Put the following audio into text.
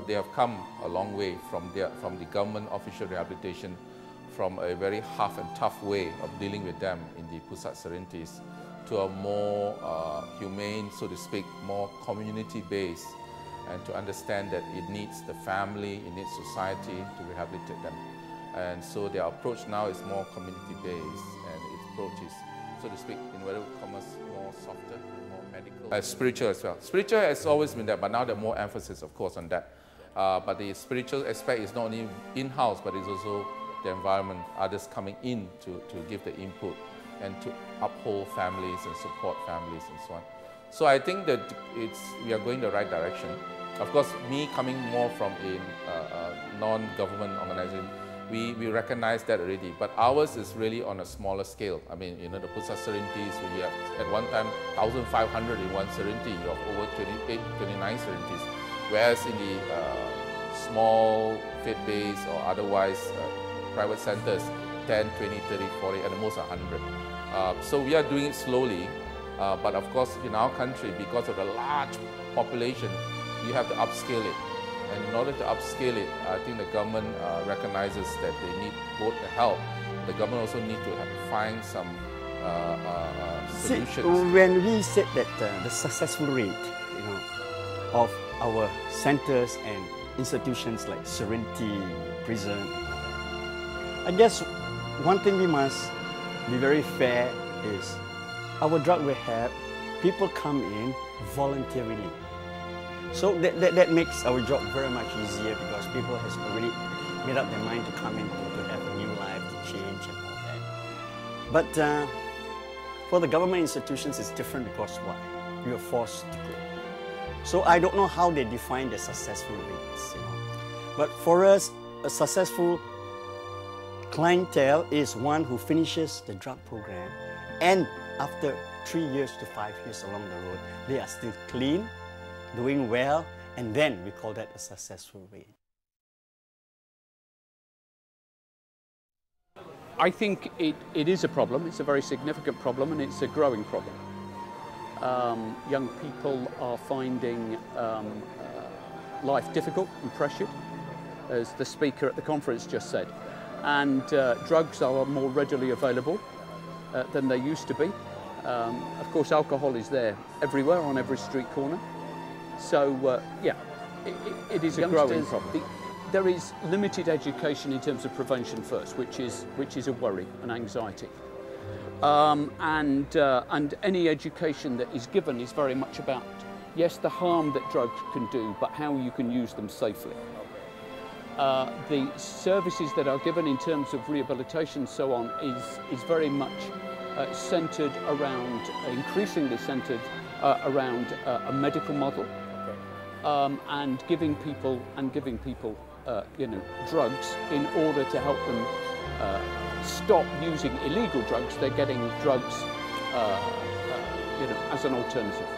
they have come a long way from the government official rehabilitation, from a very half and tough way of dealing with them in the Pusat Serentis to a more humane, so to speak, more community-based, and to understand that it needs the family, it needs society to rehabilitate them. And so their approach now is more community-based, and its approach is, so to speak, in inverted commas, more softer, more medical. Spiritual as well. Spiritual has always been there, but now there's more emphasis, of course, on that. But the spiritual aspect is not only in-house, but it's also the environment, others coming in to give the input and to uphold families and support families and so on. So I think that we are going the right direction. Of course, me coming more from a non-government organization, we recognize that already, but ours is really on a smaller scale. I mean, the Pusat Serentis, we have at one time 1,500 in one Serenti, you have over 28, 29 Serentis, whereas in the small faith-based or otherwise private centers, 10, 20, 30, 40, and the most 100. So we are doing it slowly, but of course in our country, because of the large population, you have to upscale it. And in order to upscale it, I think the government recognizes that they need both the help. The government also needs to find some solutions. See, when we said that the successful rate, of our centers and institutions like Serenti, prison, I guess one thing we must be very fair is our drug rehab, people come in voluntarily. So that makes our job very much easier because people has already made up their mind to come in to have a new life, to change and all that. But for the government institutions, it's different because why? You are forced to go. So I don't know how they define the successful rates, But for us, a successful clientele is one who finishes the drug program and after 3 years to 5 years along the road, they are still clean, doing well, and then we call that a successful rate. I think it is a problem. It's a very significant problem, and it's a growing problem. Young people are finding life difficult and pressured, as the speaker at the conference just said. And drugs are more readily available than they used to be. Of course, alcohol is there everywhere, on every street corner. So, yeah, it is a growing problem. There is limited education in terms of prevention first, which is a worry and anxiety. And any education that is given is very much about, yes, the harm that drugs can do, but how you can use them safely. The services that are given in terms of rehabilitation and so on is very much centred around, increasingly centred around a medical model, and giving people drugs in order to help them stop using illegal drugs. They're getting drugs as an alternative.